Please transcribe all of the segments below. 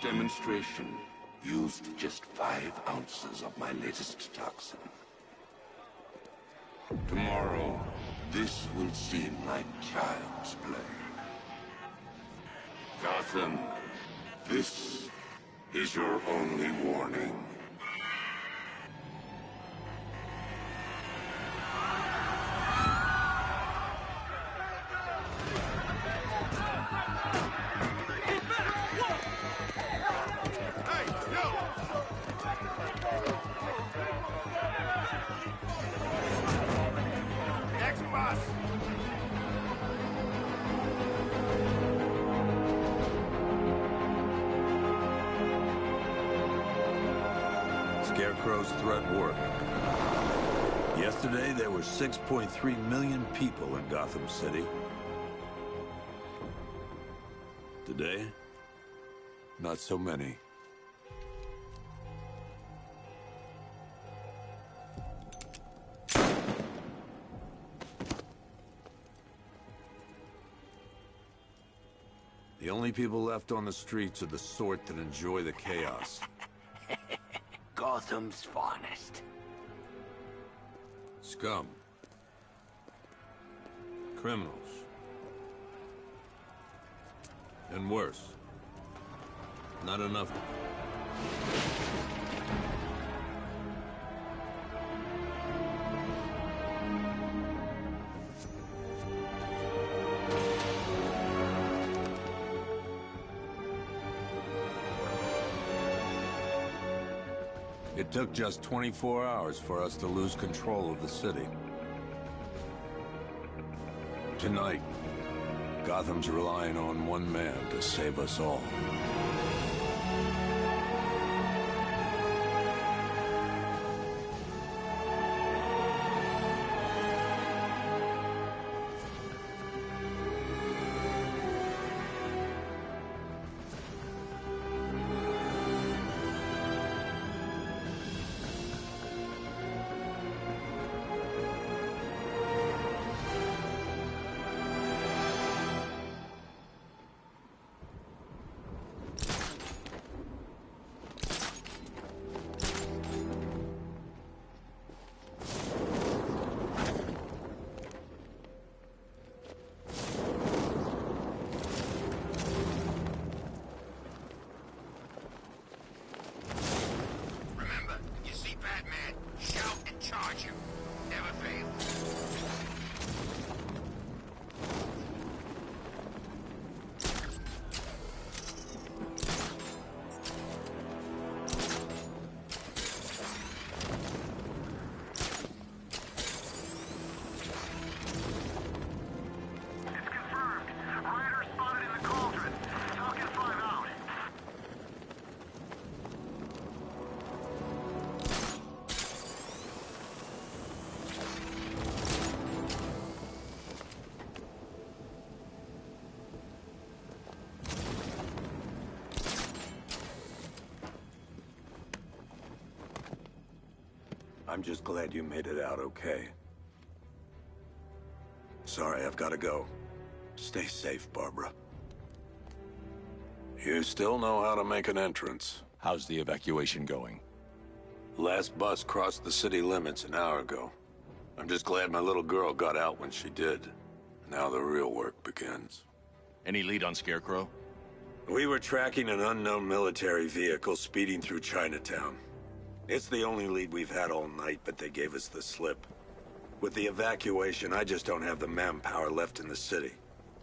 demonstration used just 5 ounces of my latest toxin. Tomorrow, this will seem like child's play. Gotham, this is your only warning. Scarecrow's threat worked. Yesterday, there were 6.3 million people in Gotham City. Today, not so many. The only people left on the streets are the sort that enjoy the chaos. Gotham's finest. Scum. Criminals. And worse. Not enough. It took just 24 hours for us to lose control of the city. Tonight, Gotham's relying on one man to save us all. I'm just glad you made it out okay. Sorry, I've got to go. Stay safe, Barbara. You still know how to make an entrance. How's the evacuation going? Last bus crossed the city limits an hour ago. I'm just glad my little girl got out when she did. Now the real work begins. Any lead on Scarecrow? We were tracking an unknown military vehicle speeding through Chinatown. It's the only lead we've had all night, but they gave us the slip. With the evacuation, I just don't have the manpower left in the city.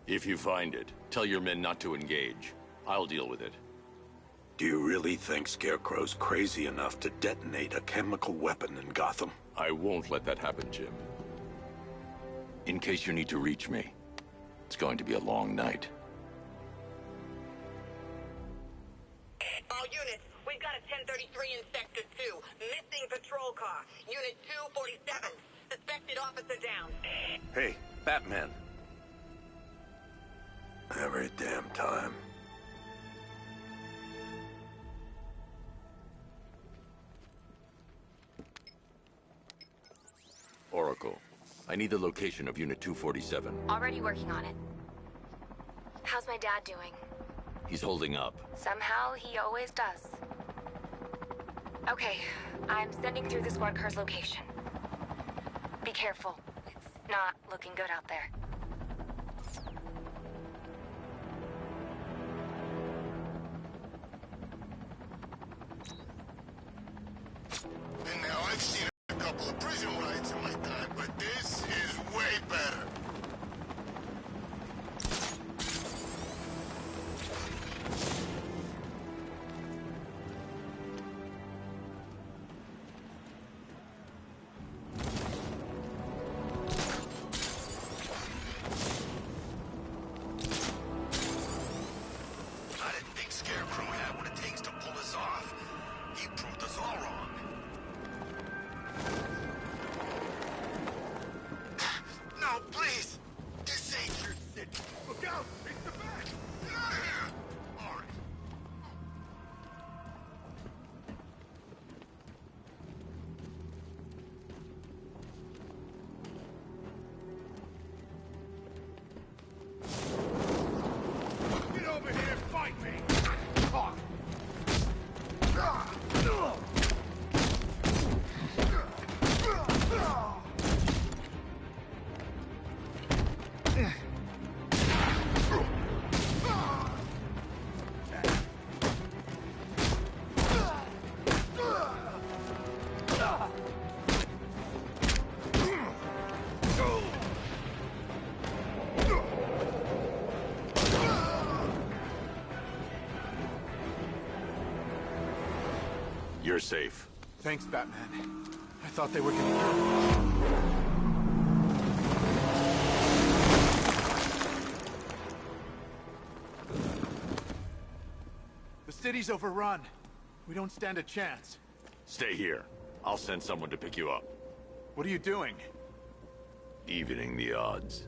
If you find it, tell your men not to engage. I'll deal with it. Do you really think Scarecrow's crazy enough to detonate a chemical weapon in Gotham? I won't let that happen, Jim. In case you need to reach me, it's going to be a long night. All units, we've got a 1033 in Sector 2. Missing patrol car. Unit 247. Suspected officer down. Hey, Batman. Every damn time. Oracle, I need the location of Unit 247. Already working on it. How's my dad doing? He's holding up. Somehow, he always does. Okay, I'm sending through the squad car's location. Be careful. It's not looking good out there. And now I've seen a couple of prison rides in my time, but this is way better. I didn't think Scarecrow had what it takes to pull us off. He proved us all wrong. No, please! This ain't your city. Look out! It's the back! Get out of here! All right. Get over here and fight me! Talk! You're safe. Thanks, Batman. I thought they were gonna kill me. The city's overrun. We don't stand a chance. Stay here. I'll send someone to pick you up. What are you doing? Evening the odds.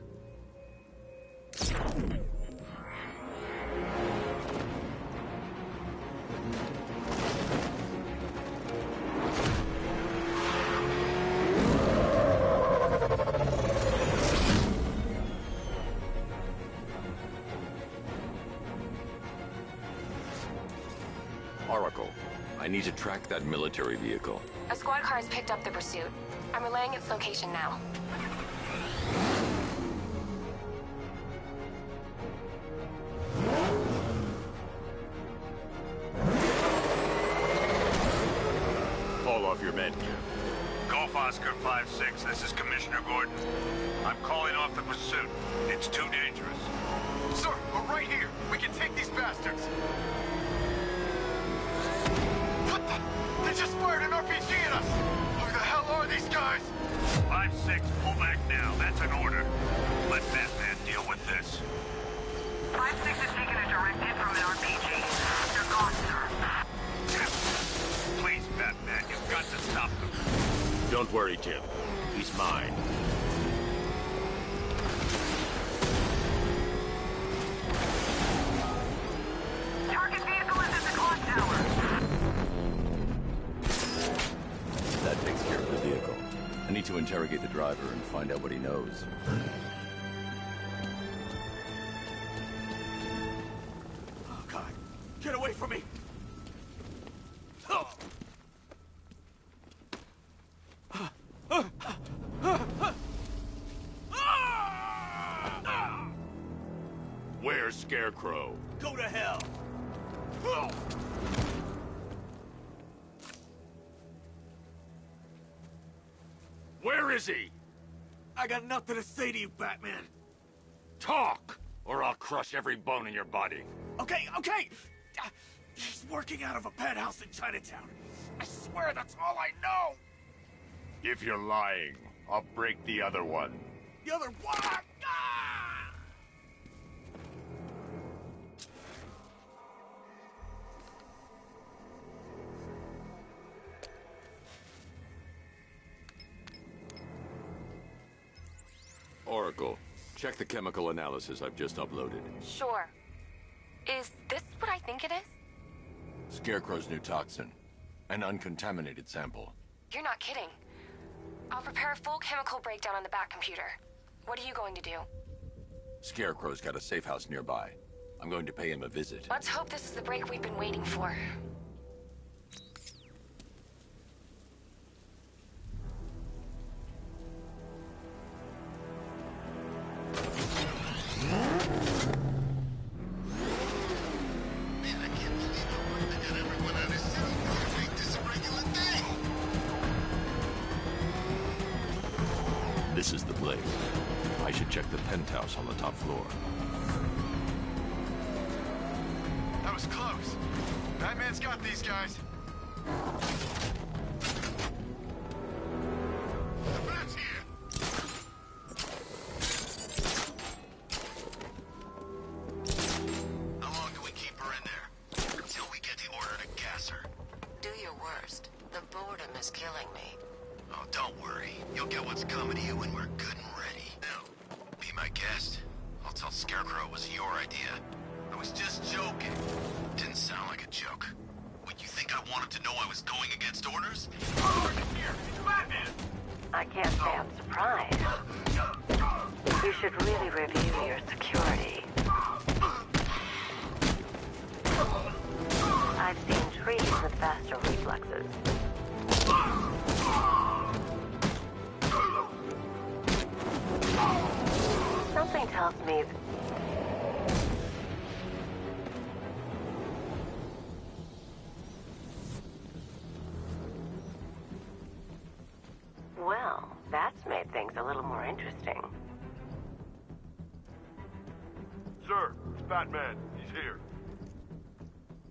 Oracle, I need to track that military vehicle. A squad car has picked up the pursuit. I'm relaying its location now. Call off your men, Jim. Golf Oscar 5-6, this is Commissioner Gordon. I'm calling off the pursuit. It's too dangerous. Sir, we're right here. We can take these bastards. What the? They just fired an RPG at us! Who the hell are these guys? 5-6, pull back now. That's an order. Let Batman deal with this. 5-6 has taken a direct hit from an RPG. They're gone, sir. Please, Batman, you've got to stop them. Don't worry, Jim. He's mine. Target vehicle is at the clock tower. That takes care of the vehicle. I need to interrogate the driver and find out what he knows. Oh, God. Get away from me! Where's Scarecrow? Go to hell! Where is he? I got nothing to say to you, Batman. Talk, or I'll crush every bone in your body. Okay. He's working out of a penthouse in Chinatown. I swear that's all I know. If you're lying, I'll break the other one. The other one. Ah! Oracle, check the chemical analysis I've just uploaded. Sure. Is this what I think it is? Scarecrow's new toxin. An uncontaminated sample. You're not kidding. I'll prepare a full chemical breakdown on the back computer. What are you going to do? Scarecrow's got a safe house nearby. I'm going to pay him a visit. Let's hope this is the break we've been waiting for. This is the place. I should check the penthouse on the top floor. That was close. Batman's got these guys. The Bat's here. How long do we keep her in there? Until we get the order to gas her. Do your worst. The boredom is killing me. Oh, don't worry. You'll get what's coming to you when we're good and ready. Now, be my guest. I'll tell Scarecrow it was your idea. I was just joking. Didn't sound like a joke. What, you think I wanted to know I was going against orders? I can't say I'm surprised. You should really review your security. I've seen trees with faster reflexes. Something tells me... Well, that's made things a little more interesting. Sir, it's Batman. He's here.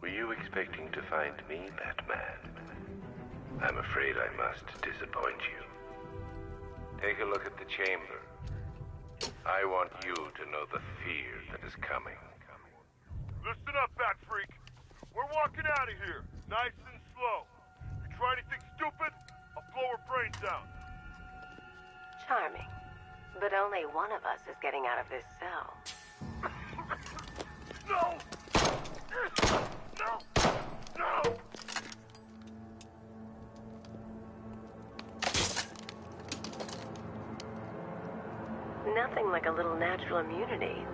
Were you expecting to find me, Batman? I'm afraid I must disappoint you. Take a look at the chamber. I want you to know the fear that is coming. Listen up, Bat Freak. We're walking out of here, nice and slow. You try anything stupid, I'll blow her brains out. Charming. But only one of us is getting out of this cell. No! No! No! Nothing like a little natural immunity.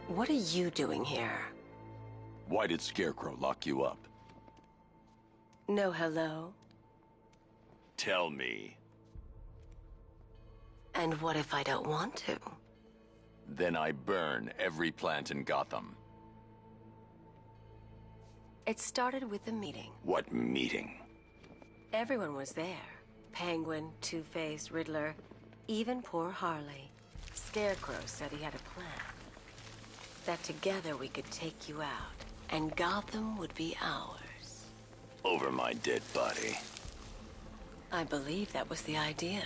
What are you doing here? Why did Scarecrow lock you up? No hello? Tell me. And what if I don't want to? Then I burn every plant in Gotham. It started with a meeting. What meeting? Everyone was there. Penguin, Two-Face, Riddler, even poor Harley. Scarecrow said he had a plan. That together we could take you out, and Gotham would be ours. Over my dead body. I believe that was the idea.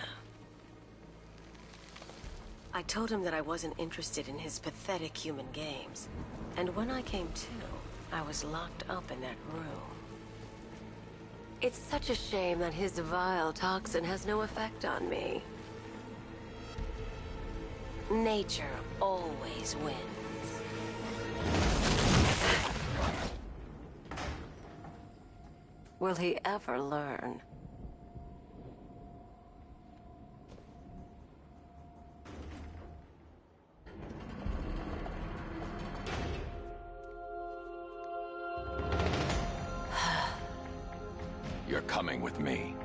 I told him that I wasn't interested in his pathetic human games. And when I came to, I was locked up in that room. It's such a shame that his vile toxin has no effect on me. Nature always wins. Will he ever learn? You're coming with me.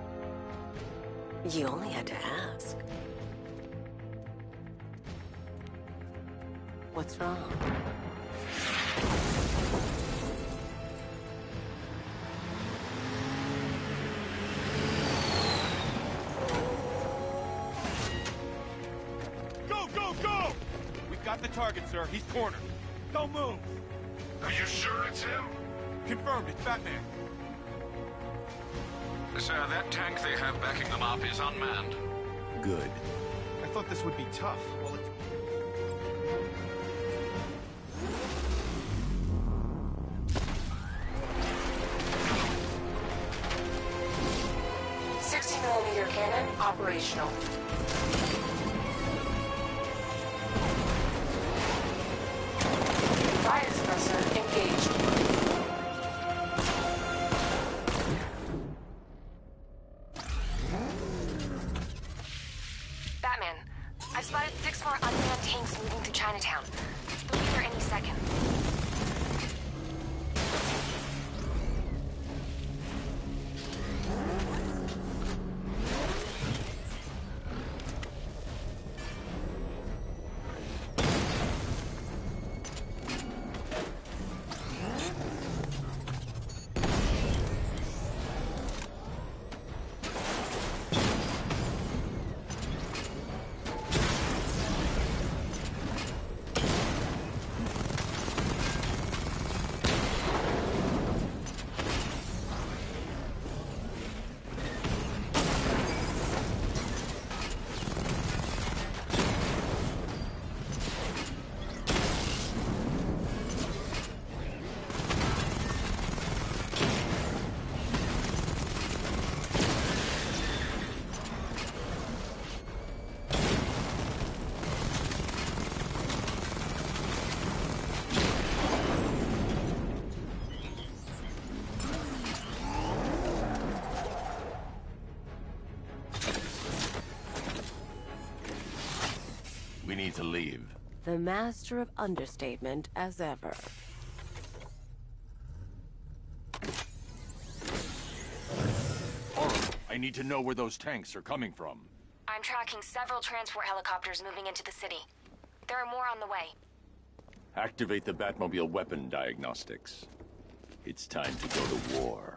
You only had to ask. What's wrong? Go! We've got the target, sir. He's cornered. Don't move. Are you sure it's him? Confirmed, it's Batman. Sir, that tank they have backing them up is unmanned. Good. I thought this would be tough. Well, it's... .60mm cannon operational. Fire suppressor engaged. Batman, I've spotted 6 more unmanned tanks moving through Chinatown. They'll be here any second. We need to leave. The master of understatement as ever. I need to know where those tanks are coming from. I'm tracking several transport helicopters moving into the city. There are more on the way. Activate the Batmobile weapon diagnostics. It's time to go to war.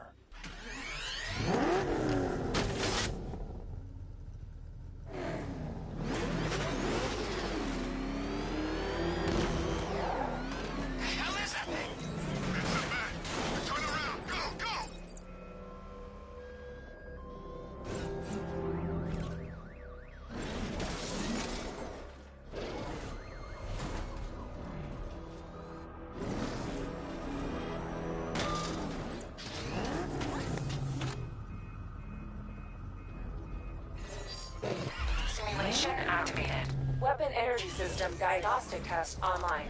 Simulation activated. Weapon energy system diagnostic test online.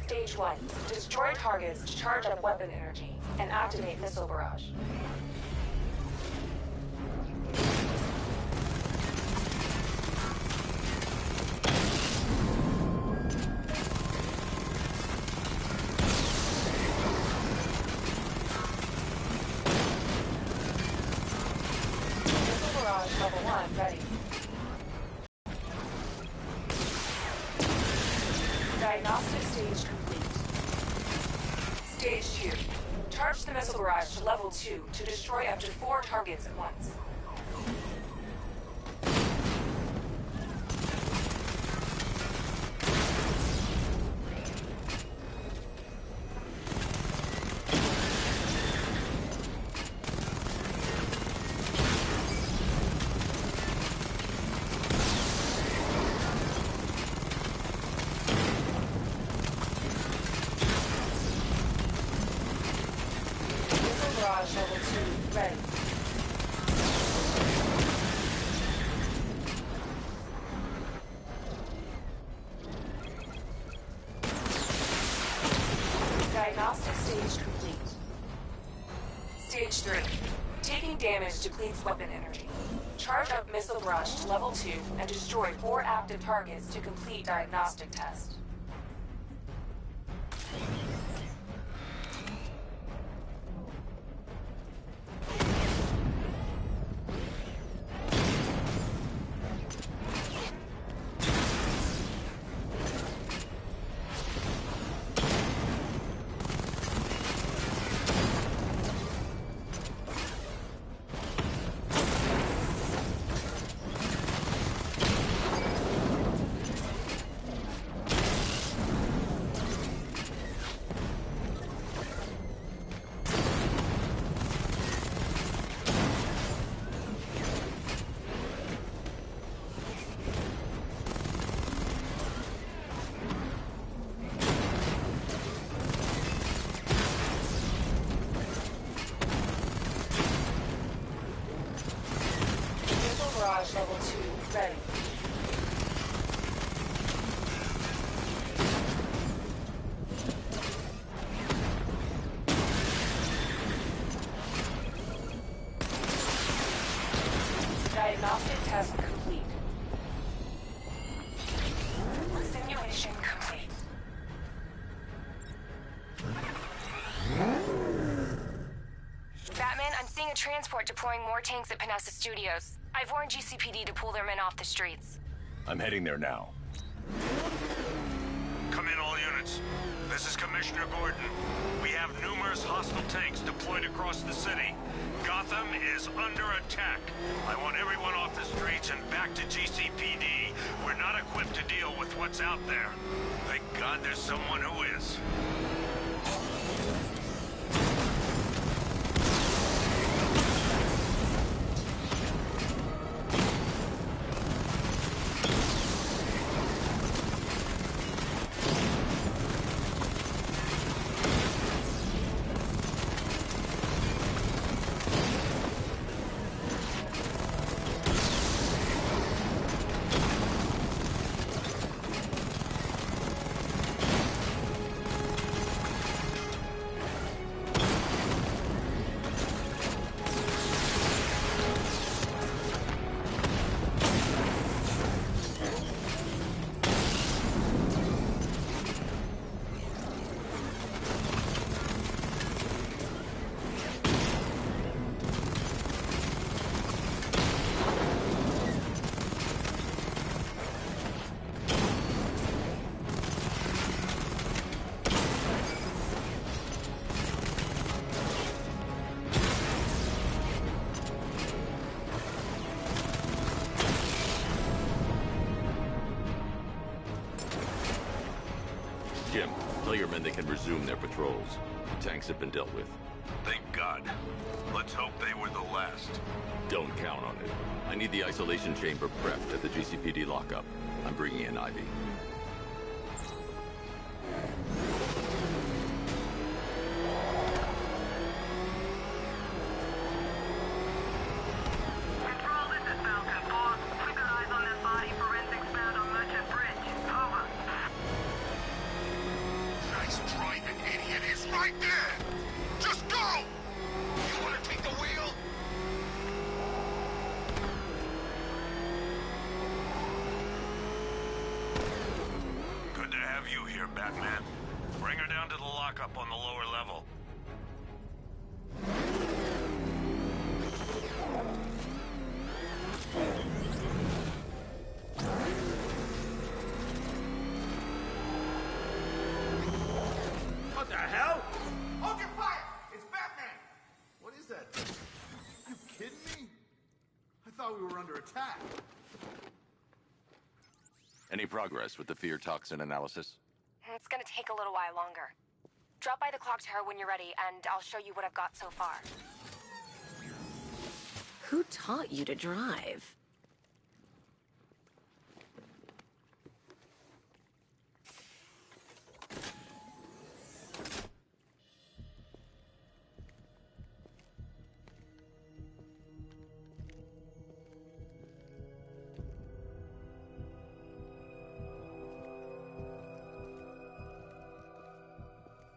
Stage 1. Destroy targets to charge up weapon energy and activate missile barrage. Missile barrage level 1 ready. Diagnostic stage complete. Stage 2. Charge the missile barrage to level 2 to destroy up to 4 targets at once. Barrage level 2 ready. Diagnostic stage complete. Stage 3. Taking damage depletes weapon energy. Charge up missile barrage to level 2 and destroy 4 active targets to complete diagnostic test. transport deploying more tanks at Panessa Studios. I've warned GCPD to pull their men off the streets. I'm heading there now. Come in, all units. This is Commissioner Gordon. We have numerous hostile tanks deployed across the city. Gotham is under attack. I want everyone off the streets and back to GCPD. We're not equipped to deal with what's out there. Thank God there's someone who is. Jim, tell your men they can resume their patrols. The tanks have been dealt with. Thank God. Let's hope they were the last. Don't count on it. I need the isolation chamber prepped at the GCPD lockup. I'm bringing in Ivy. Control, this is Falcon 4. We've got eyes on that body. Forensics found on Merchant Bridge. Over. Nice driving, idiot. It's right there. Just go! You want to take the wheel? Good to have you here, Batman. Bring her down to the lockup on the lower level. What the hell? Hold your fire! It's Batman! What is that? You kidding me? I thought we were under attack. Any progress with the fear toxin analysis? It's gonna take a little while longer. Drop by the clock tower when you're ready, and I'll show you what I've got so far. Who taught you to drive?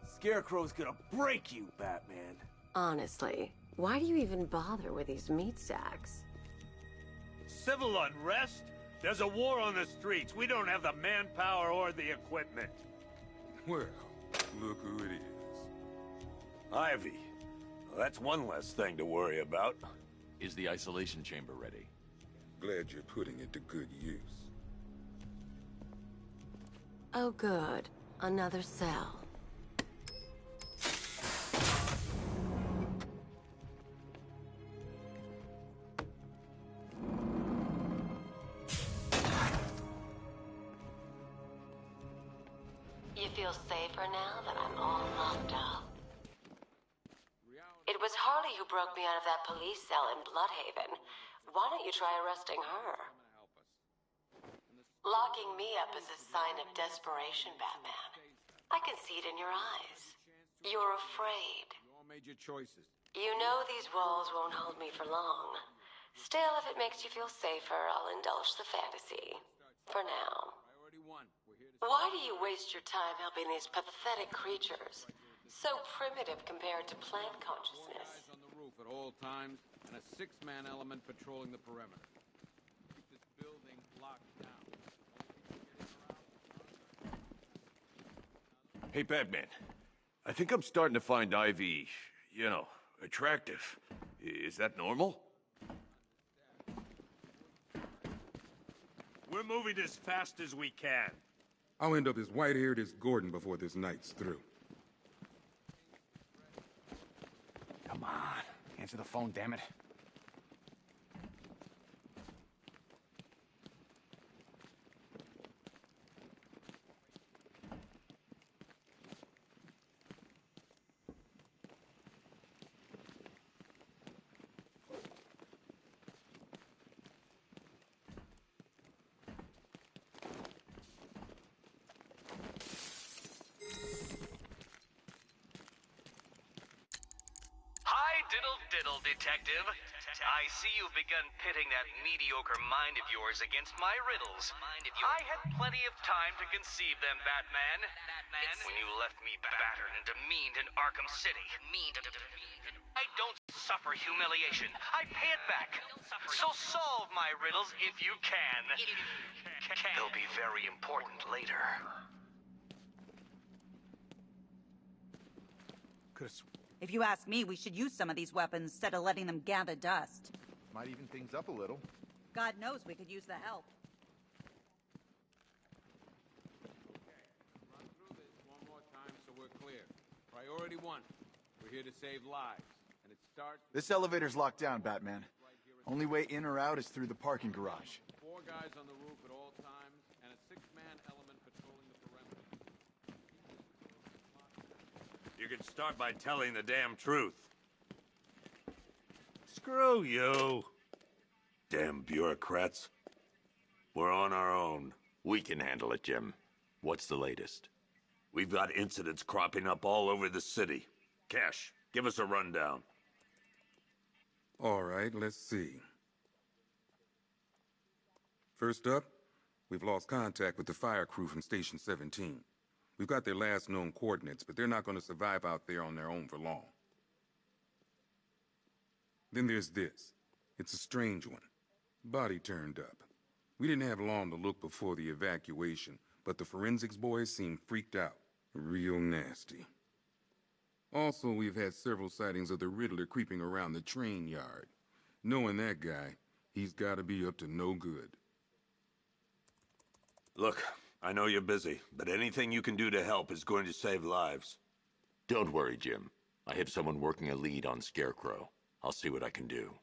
Scarecrow's gonna break you, Batman. Honestly, why do you even bother with these meat sacks? Civil unrest? There's a war on the streets. We don't have the manpower or the equipment. Well, look who it is. Ivy. Well, that's one less thing to worry about. Is the isolation chamber ready? Glad you're putting it to good use. Oh good. Another cell. You feel safer now that I'm all locked up? It was Harley who broke me out of that police cell in Bloodhaven. Why don't you try arresting her? Locking me up is a sign of desperation, Batman. I can see it in your eyes. You're afraid. You all made your choices. You know these walls won't hold me for long. Still, if it makes you feel safer, I'll indulge the fantasy. For now. Priority 1. We're here to... Why do you waste your time helping these pathetic creatures? So primitive compared to plant consciousness. Eyes on the roof at all times, and a 6-man element patrolling the perimeter. Keep this building locked down. Hey, Batman. I think I'm starting to find Ivy, attractive. Is that normal? We're moving as fast as we can. I'll end up as white-haired as Gordon before this night's through. Come on. Answer the phone, damn it. Diddle, detective. I see you've begun pitting that mediocre mind of yours against my riddles. I had plenty of time to conceive them, Batman. When you left me battered and demeaned in Arkham City. I don't suffer humiliation. I pay it back. So solve my riddles if you can. They'll be very important later. If you ask me, we should use some of these weapons instead of letting them gather dust. Might even things up a little. God knows we could use the help. Run through this one more time so we're clear. Priority 1. We're here to save lives. And it starts... This elevator's locked down, Batman. Only way in or out is through the parking garage. 4 guys on the roof at all times, and a 6-man element patrolling the perimeter. You can start by telling the damn truth. Screw you. Damn bureaucrats. We're on our own. We can handle it, Jim. What's the latest? We've got incidents cropping up all over the city. Cash, give us a rundown. All right, let's see. First up, we've lost contact with the fire crew from Station 17. We've got their last known coordinates, but they're not going to survive out there on their own for long. Then there's this. It's a strange one. Body turned up. We didn't have long to look before the evacuation, but the forensics boys seemed freaked out. Real nasty. Also, we've had several sightings of the Riddler creeping around the train yard. Knowing that guy, he's got to be up to no good. Look, I know you're busy, but anything you can do to help is going to save lives. Don't worry, Jim. I have someone working a lead on Scarecrow. I'll see what I can do.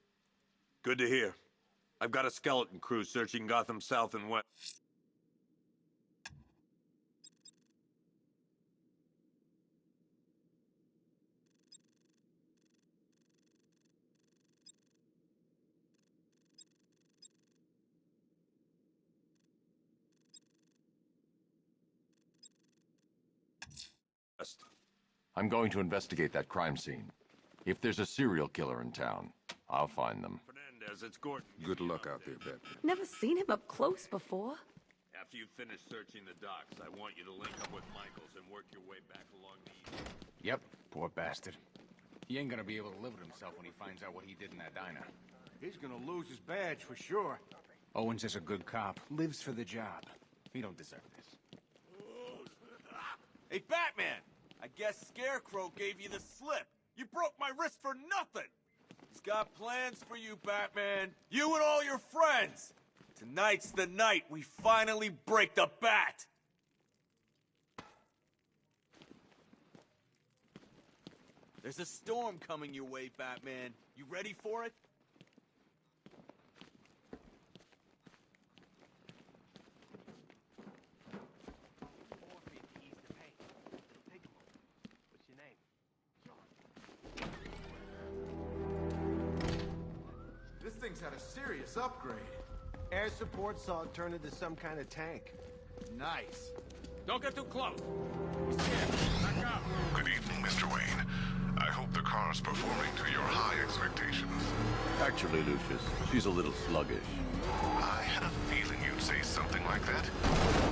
Good to hear. I've got a skeleton crew searching Gotham South and West. I'm going to investigate that crime scene. If there's a serial killer in town, I'll find them. Fernandez, it's Gordon. Good luck out there, Batman. Never seen him up close before. After you finish searching the docks, I want you to link up with Michaels and work your way back along the east. Yep, poor bastard. He ain't gonna be able to live with himself when he finds out what he did in that diner. He's gonna lose his badge for sure. Owens is a good cop, lives for the job. He don't deserve this. Hey, Batman! I guess Scarecrow gave you the slip. You broke my wrist for nothing! He's got plans for you, Batman. You and all your friends! Tonight's the night we finally break the bat! There's a storm coming your way, Batman. You ready for it? This thing's had a serious upgrade. Air support saw it turn into some kind of tank. Nice. Don't get too close. Back up. Good evening, Mr. Wayne. I hope the car's performing to your high expectations. Actually, Lucius, she's a little sluggish. I had a feeling you'd say something like that.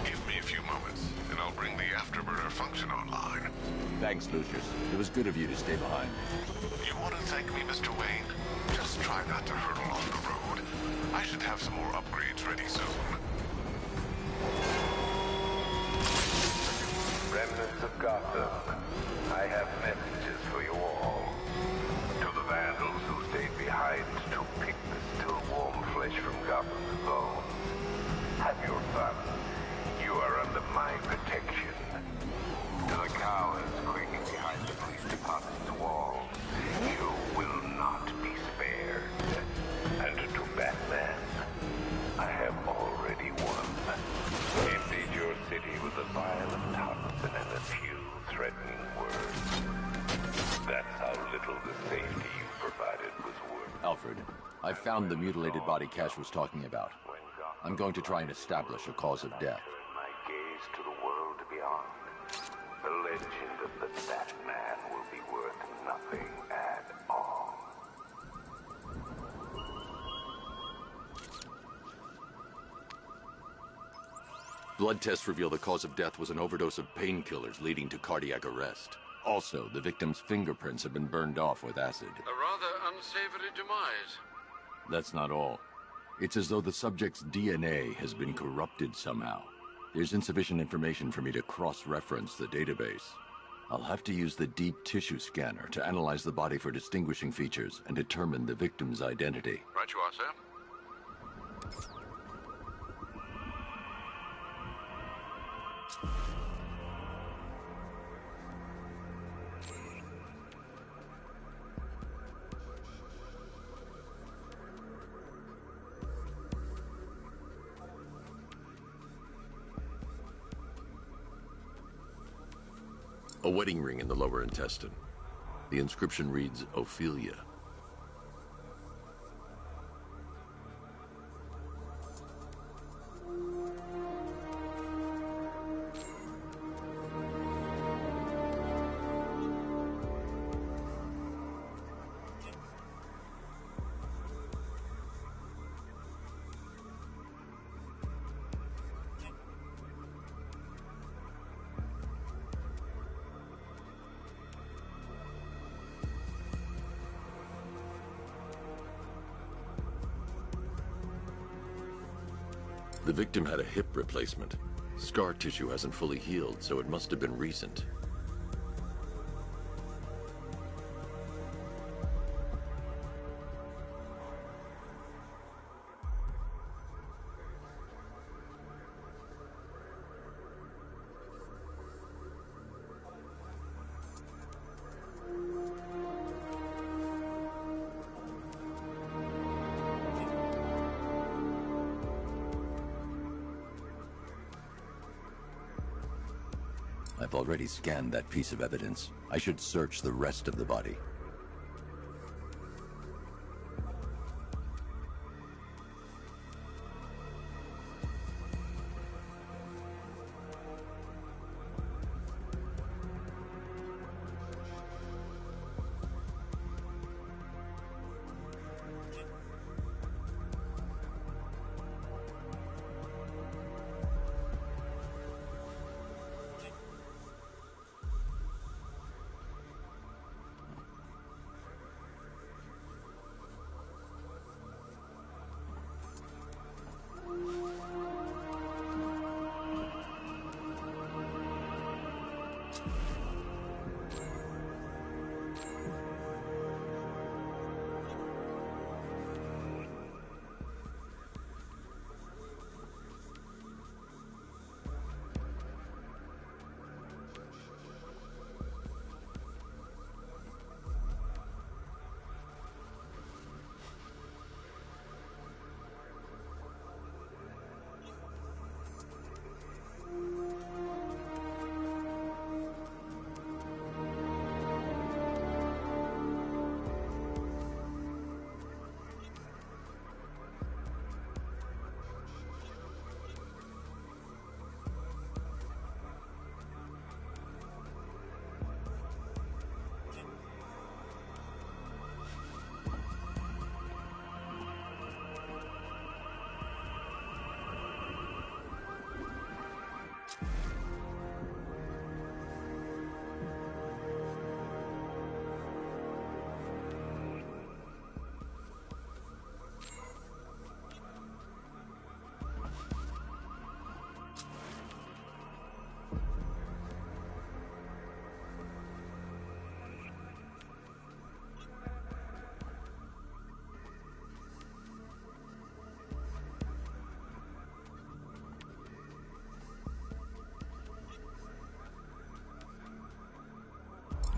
Give me a few moments, and I'll bring the afterburner function online. Thanks, Lucius. It was good of you to stay behind. You want to thank me, Mr. Wayne? Just try not to hurtle off the road. I should have some more upgrades ready soon. Remnants of Gotham, I have messages for you all. To the vandals who stayed behind. found the mutilated body Cash was talking about. I'm going to try and establish a cause of death. My gaze to the world beyond. The legend of the Batman will be worth nothing at all. Blood tests reveal the cause of death was an overdose of painkillers leading to cardiac arrest. Also, the victim's fingerprints have been burned off with acid. A rather unsavory demise. That's not all. It's as though the subject's DNA has been corrupted somehow. There's insufficient information for me to cross-reference the database. I'll have to use the deep tissue scanner to analyze the body for distinguishing features and determine the victim's identity. Right you are, sir. A wedding ring in the lower intestine. The inscription reads, Ophelia. The victim had a hip replacement. Scar tissue hasn't fully healed, so it must have been recent. I've already scanned that piece of evidence. I should search the rest of the body.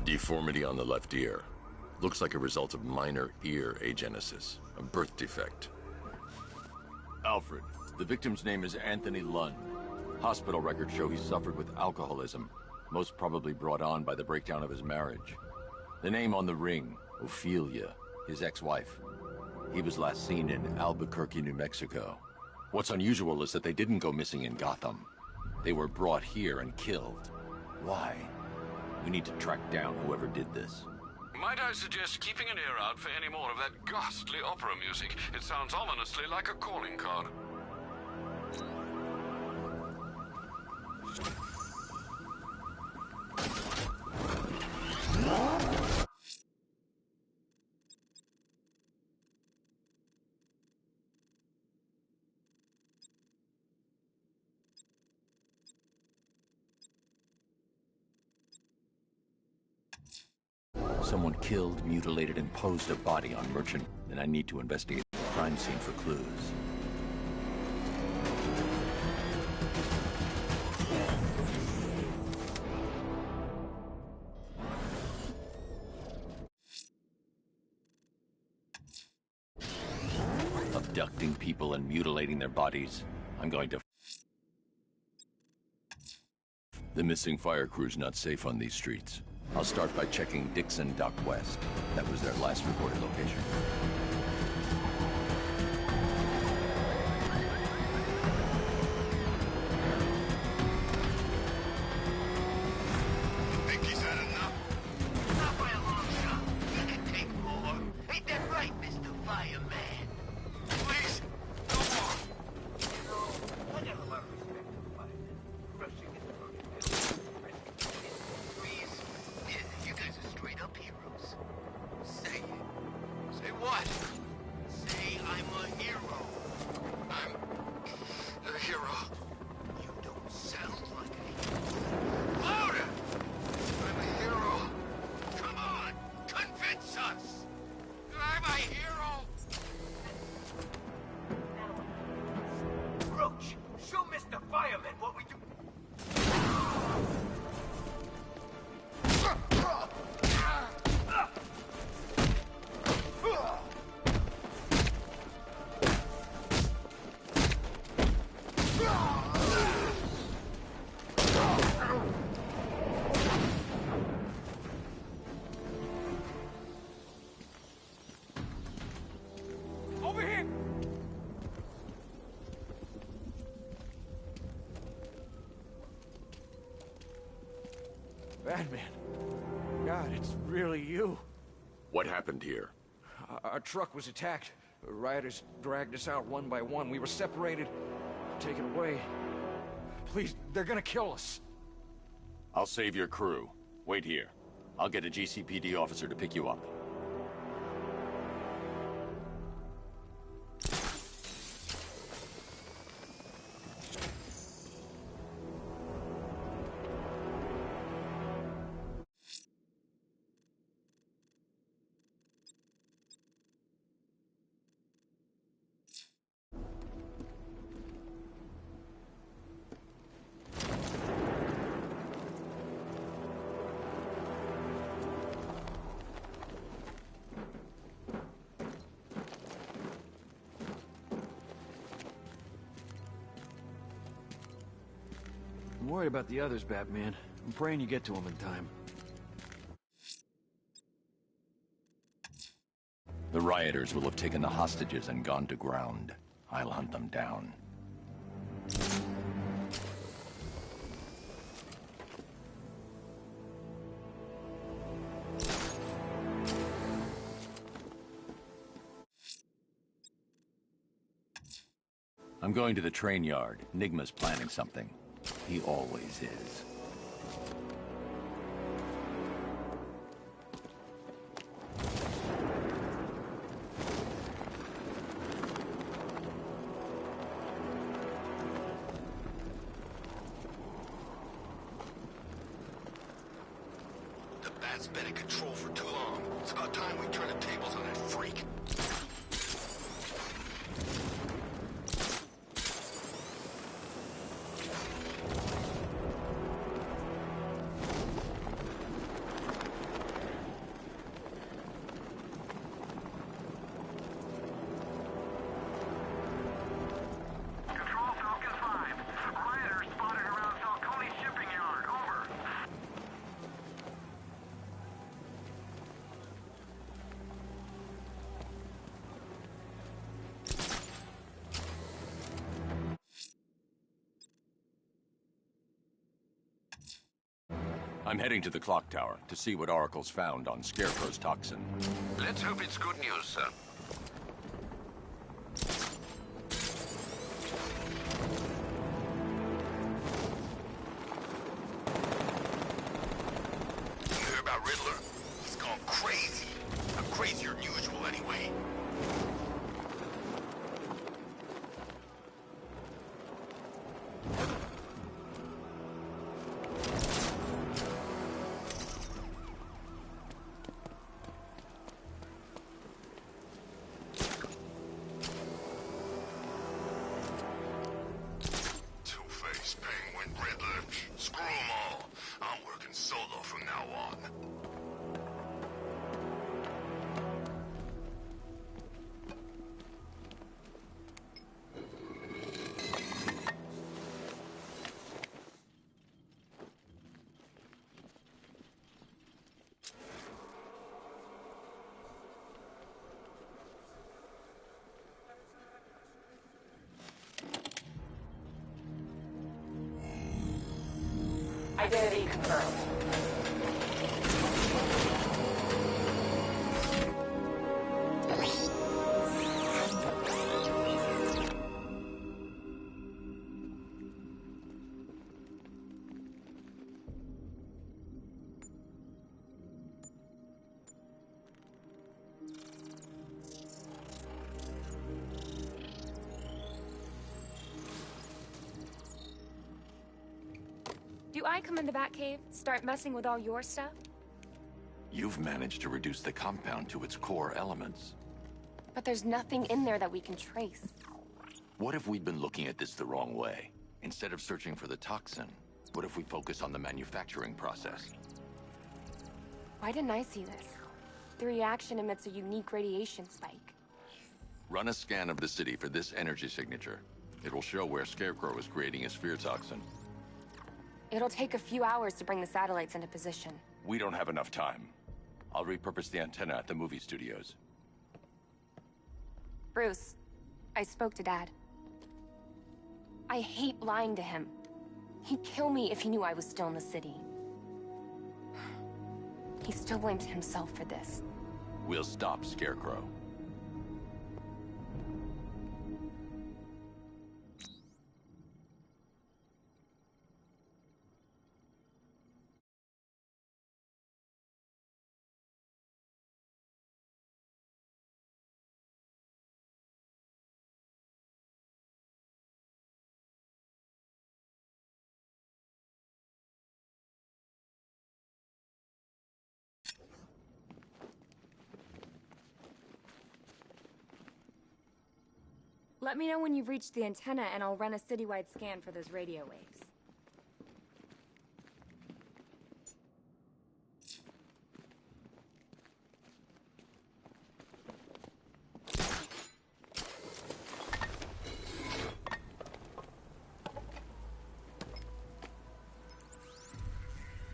Deformity on the left ear. Looks like a result of minor ear agenesis, a birth defect. Alfred, the victim's name is Anthony Lund. Hospital records show he suffered with alcoholism, most probably brought on by the breakdown of his marriage. The name on the ring, Ophelia, his ex-wife. He was last seen in Albuquerque, New Mexico. What's unusual is that they didn't go missing in Gotham. They were brought here and killed. Why? We need to track down whoever did this. Might I suggest keeping an ear out for any more of that ghastly opera music? It sounds ominously like a calling card. Someone killed, mutilated, and posed a body on Merchant, and I need to investigate the crime scene for clues. Abducting people and mutilating their bodies. I'm going to... The missing fire crew's not safe on these streets. I'll start by checking Dixon Dock West. That was their last reported location. Think he's had enough? Not by a long shot. He can take more. Ain't that right, Mr. Fireman? Please, no more. You know, I got a lot of respect for the firemen. Rushing in the trees. Yeah, you guys are straight up heroes. Say it. Say what? Say I'm a hero. I'm a hero. You don't sound like a hero. Louder! I'm a hero. Come on, convince us. I'm a hero. Roach, show Mr. Fireman what we do. Over here! Batman. God, it's really you. What happened here? Our truck was attacked. Rioters dragged us out one by one. We were separated, taken away. Please, they're gonna kill us. I'll save your crew. Wait here. I'll get a GCPD officer to pick you up. I'm worried about the others, Batman. I'm praying you get to them in time. The rioters will have taken the hostages and gone to ground. I'll hunt them down. I'm going to the train yard. Nigma's planning something. He always is. The bat's been in control for too long. It's about time we turn the tables on that freak. I'm heading to the clock tower to see what Oracle's found on Scarecrow's toxin. Let's hope it's good news, sir. You hear about Riddler? He's gone crazy. Crazier than usual, anyway. Two-Face, Penguin, Riddler. Screw 'em all. I'm working solo from now on. Identity confirmed. Do I come in the Batcave, start messing with all your stuff? You've managed to reduce the compound to its core elements. But there's nothing in there that we can trace. What if we'd been looking at this the wrong way? Instead of searching for the toxin, what if we focus on the manufacturing process? Why didn't I see this? The reaction emits a unique radiation spike. Run a scan of the city for this energy signature. It will show where Scarecrow is creating his fear toxin. It'll take a few hours to bring the satellites into position. We don't have enough time. I'll repurpose the antenna at the movie studios. Bruce, I spoke to Dad. I hate lying to him. He'd kill me if he knew I was still in the city. He still blames himself for this. We'll stop Scarecrow. Let me know when you've reached the antenna and I'll run a citywide scan for those radio waves.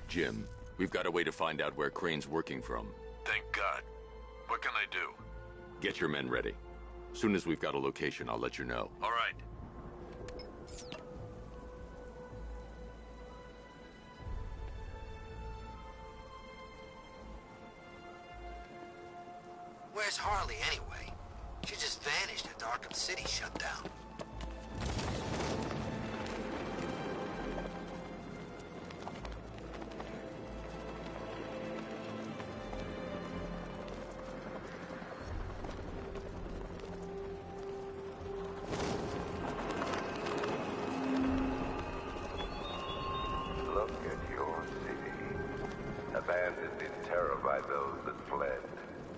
Jim, we've got a way to find out where Crane's working from. Thank God. What can I do? Get your men ready. Soon as we've got a location, I'll let you know. All right. Where's Harley, anyway? She just vanished after Arkham City shut down. Look at your city. Abandoned in terror by those that fled.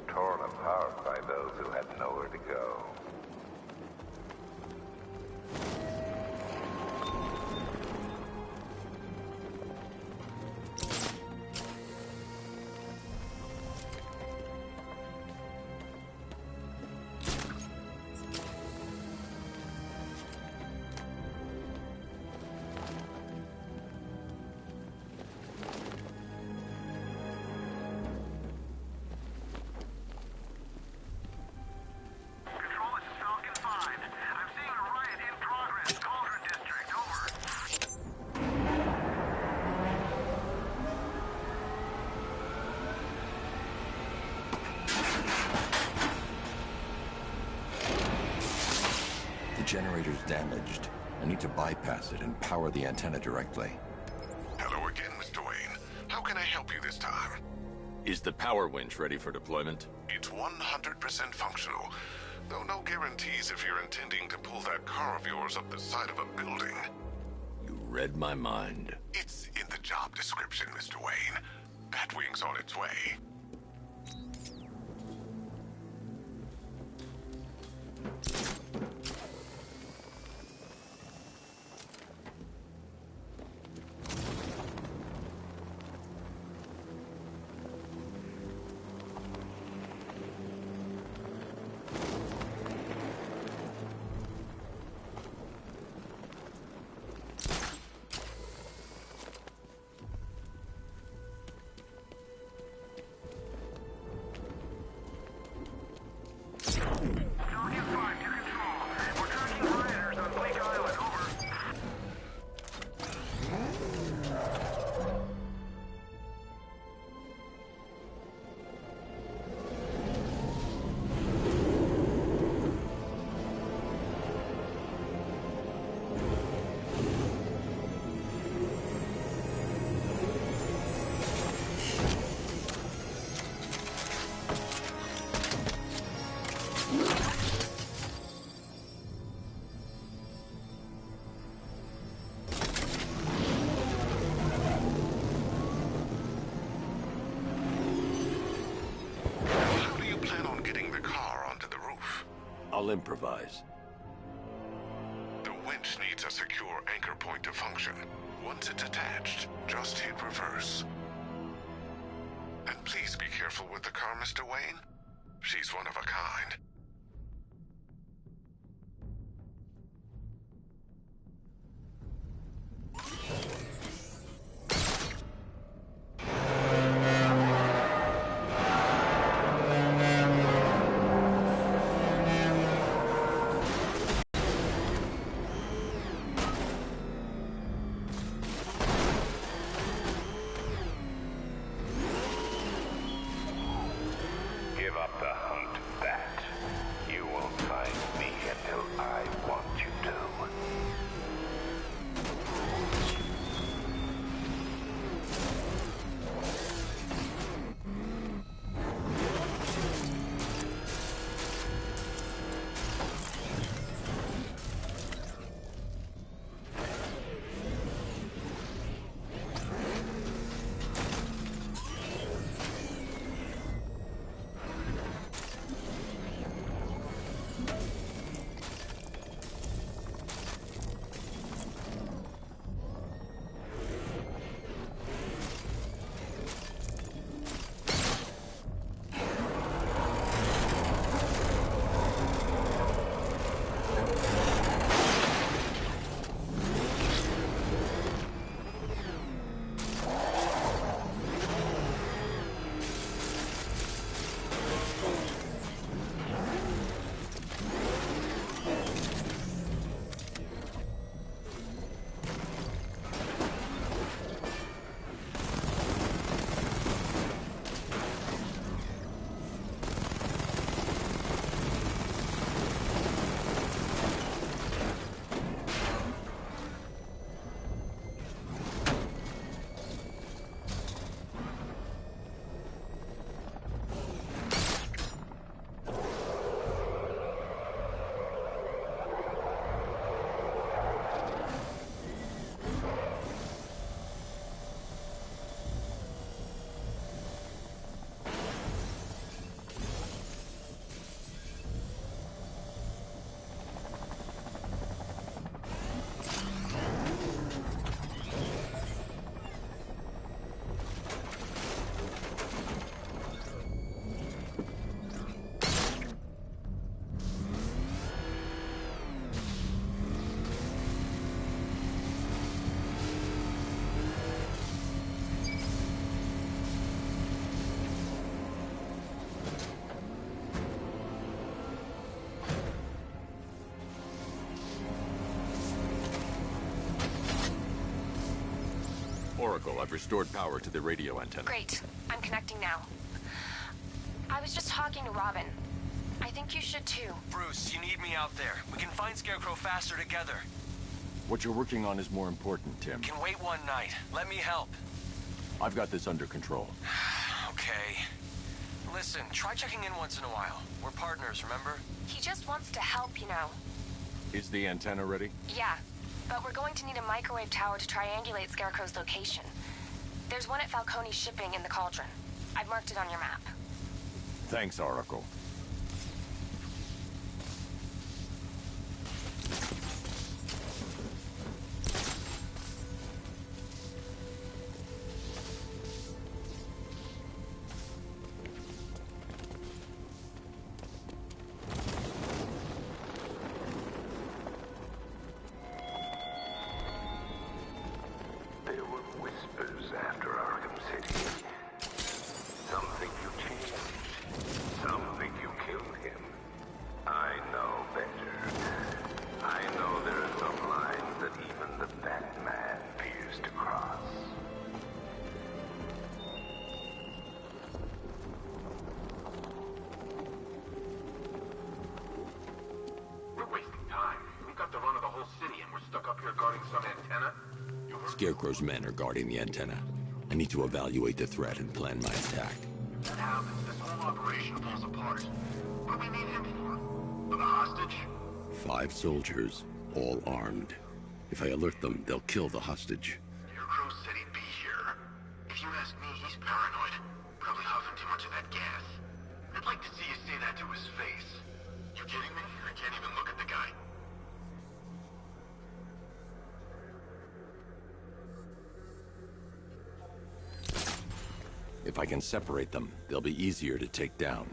Torn apart by those who had nowhere to go. Control is generator's damaged. I need to bypass it and power the antenna directly. Hello again, Mr. Wayne. How can I help you this time? Is the power winch ready for deployment? It's 100% functional, though no guarantees if you're intending to pull that car of yours up the side of a building. You read my mind. It's in the job description, Mr. Wayne. Batwing's on its way. I'll improvise. The winch needs a secure anchor point to function. Once it's attached, just hit reverse. And please be careful with the car, Mr. Wayne. She's one of a kind. Oracle, I've restored power to the radio antenna. Great. I'm connecting now. I was just talking to Robin. I think you should too. Bruce, you need me out there. We can find Scarecrow faster together. What you're working on is more important, Tim. Can wait one night. Let me help. I've got this under control. Okay. Listen, try checking in once in a while. We're partners, remember? He just wants to help, you know. Is the antenna ready? Yeah, but we're going to need a microwave tower to triangulate Scarecrow's location. There's one at Falcone's shipping in the Cauldron. I've marked it on your map. Thanks, Oracle. There were whispers after Arkham City. Some think you changed. Some think you killed him. I know better. I know there are some lines that even the Batman fears to cross. We're wasting time. We've got the run of the whole city and we're stuck up here guarding some antenna. Scarecrow's men are guarding the antenna. I need to evaluate the threat and plan my attack. That happens. This whole operation falls apart. What do we need him for? For the hostage? 5 soldiers, all armed. If I alert them, they'll kill the hostage. Scarecrow said he'd be here. If you ask me, he's paranoid. Probably huffing too much of that gas. I'd like to see you say that to his face. You kidding me? I can't even look at the guy. If I can separate them, they'll be easier to take down.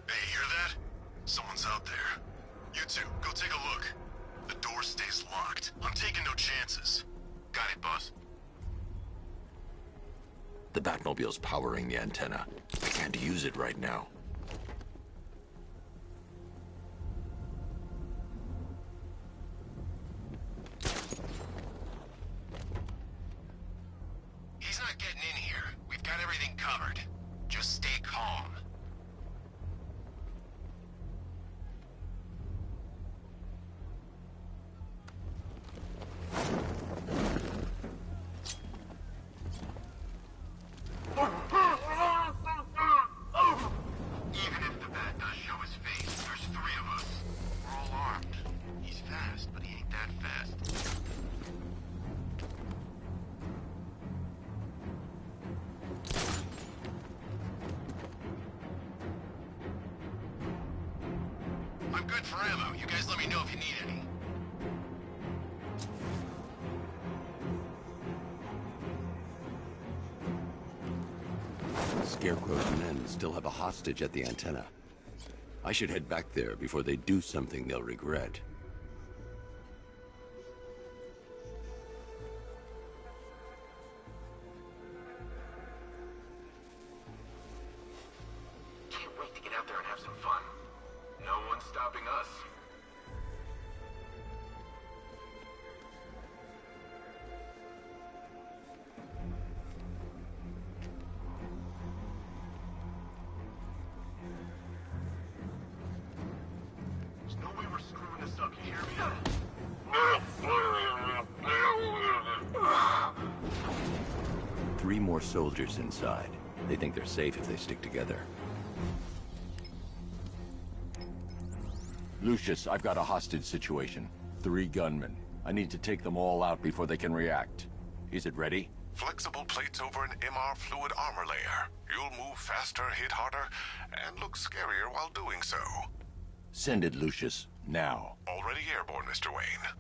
Hey, hear that? Someone's out there. You two, go take a look. The door stays locked. I'm taking no chances. Got it, boss. The Batmobile's powering the antenna. I can't use it right now. He's not getting in here. We've got everything covered. Just stay calm. Even if the bat does show his face, there's 3 of us. We're all armed. He's fast, but he ain't that fast. I'm good for ammo. You guys let me know if you need any. Scarecrow's men still have a hostage at the antenna. I should head back there before they do something they'll regret. Can't wait to get out there and have some fun. No one's stopping us. There's no way we're screwing this up, you hear me? 3 more soldiers inside. They think they're safe if they stick together. Lucius, I've got a hostage situation. 3 gunmen. I need to take them all out before they can react. Is it ready? Flexible plates over an MR fluid armor layer. You'll move faster, hit harder, and look scarier while doing so. Send it, Lucius. Now. Already airborne, Mr. Wayne.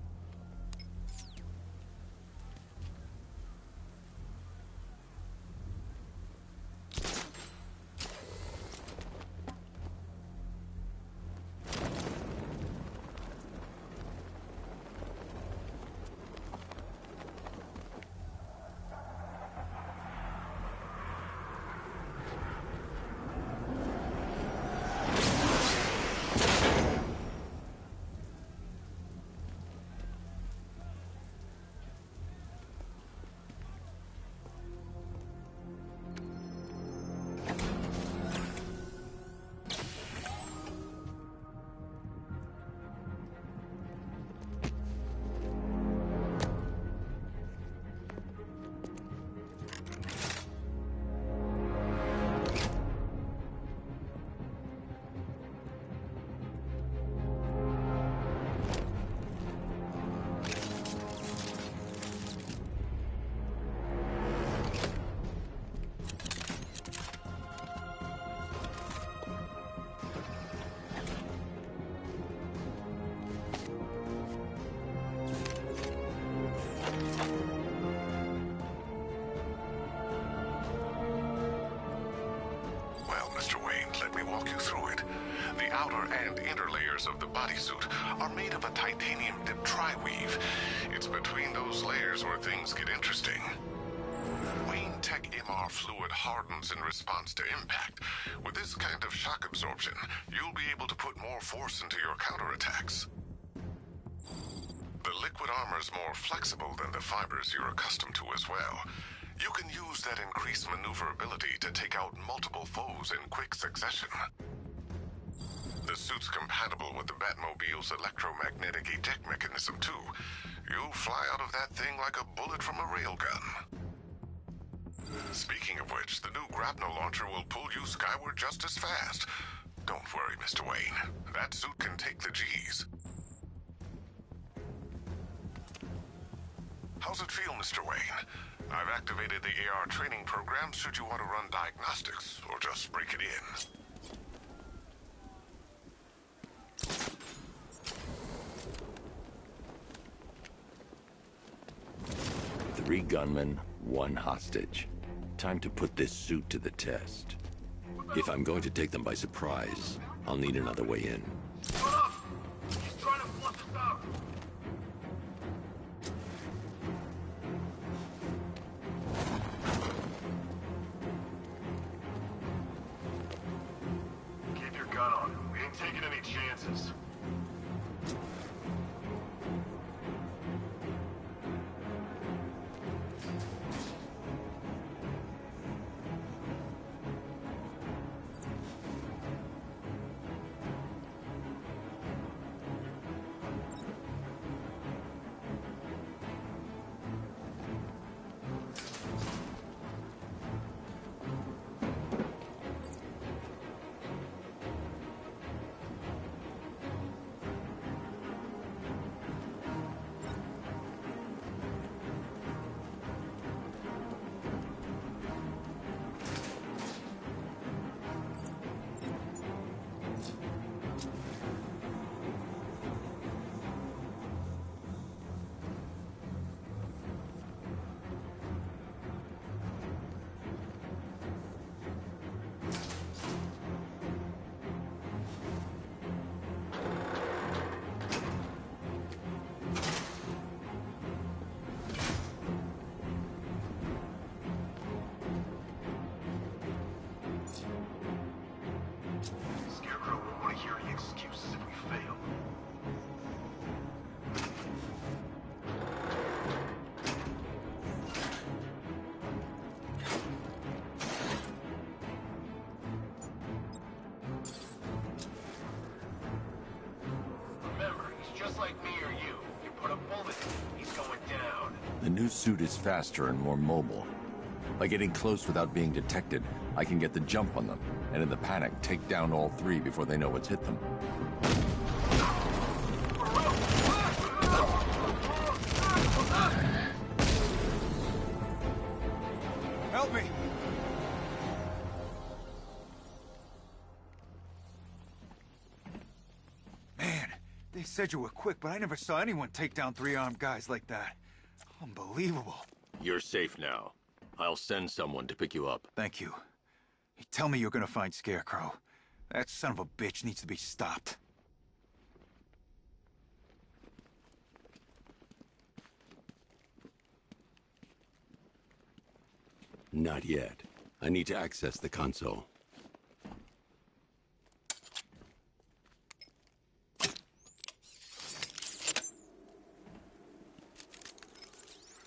walk you through it. The outer and inner layers of the bodysuit are made of a titanium-dipped tri-weave. It's between those layers where things get interesting. Wayne Tech MR fluid hardens in response to impact. With this kind of shock absorption, you'll be able to put more force into your counterattacks. The liquid armor's more flexible than the fibers you're accustomed to as well. You can use that increased maneuverability to take out multiple foes in quick succession. The suit's compatible with the Batmobile's electromagnetic eject mechanism, too. You'll fly out of that thing like a bullet from a railgun. Speaking of which, the new grapnel launcher will pull you skyward just as fast. Don't worry, Mr. Wayne. That suit can take the G's. How's it feel, Mr. Wayne? I've activated the AR training program should you want to run diagnostics, or just break it in. 3 gunmen, 1 hostage. Time to put this suit to the test. If I'm going to take them by surprise, I'll need another way in. He's trying to flush us out. Keep your gun on him. We ain't taking any chances. Scarecrow won't want to hear any excuses if we fail. Remember, he's just like me or you. You put a bullet in him, he's going down. The new suit is faster and more mobile. By getting close without being detected, I can get the jump on them, and in the panic, take down all 3 before they know what's hit them. Help me! Man, they said you were quick, but I never saw anyone take down 3 armed guys like that. Unbelievable. You're safe now. I'll send someone to pick you up. Thank you. Tell me you're gonna find Scarecrow. That son of a bitch needs to be stopped. Not yet. I need to access the console.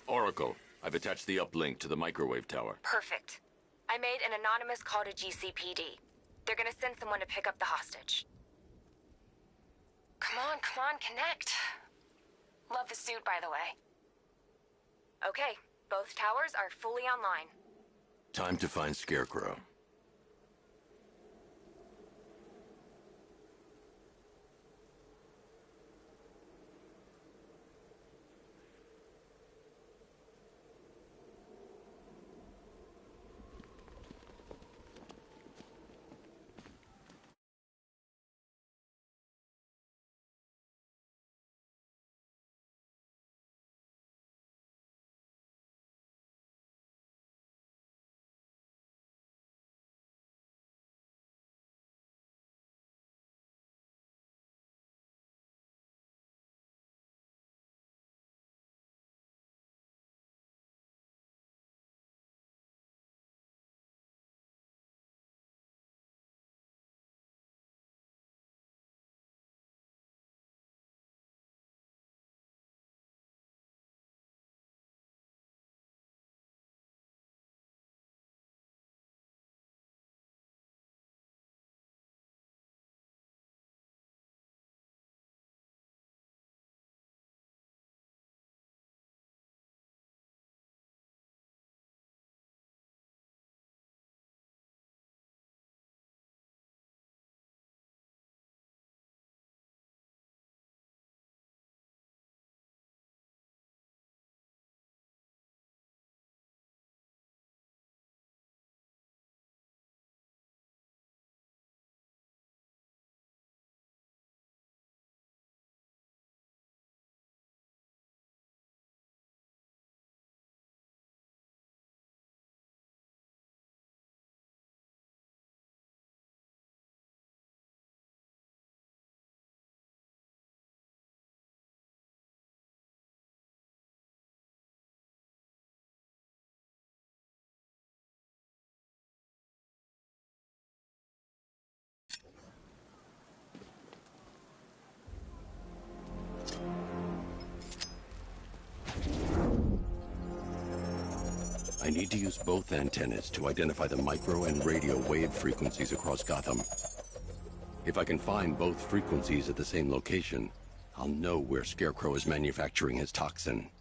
Oracle, I've attached the uplink to the microwave tower. Perfect. I made an anonymous call to GCPD. They're gonna send someone to pick up the hostage. Come on, connect. Love the suit, by the way. Okay, both towers are fully online. Time to find Scarecrow. I need to use both antennas to identify the micro and radio wave frequencies across Gotham. If I can find both frequencies at the same location, I'll know where Scarecrow is manufacturing his toxin.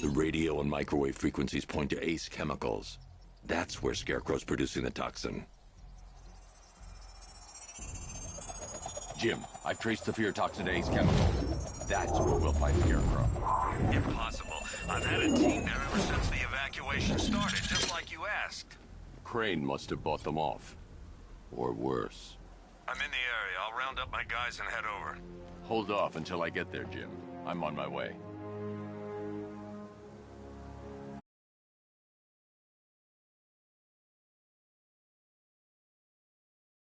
The radio and microwave frequencies point to Ace Chemicals. That's where Scarecrow's producing the toxin. Jim, I've traced the fear toxin to Ace Chemicals. That's where we'll find Scarecrow. Impossible. I've had a team there ever since the evacuation started, just like you asked. Crane must have bought them off. Or worse. I'm in the area. I'll round up my guys and head over. Hold off until I get there, Jim. I'm on my way.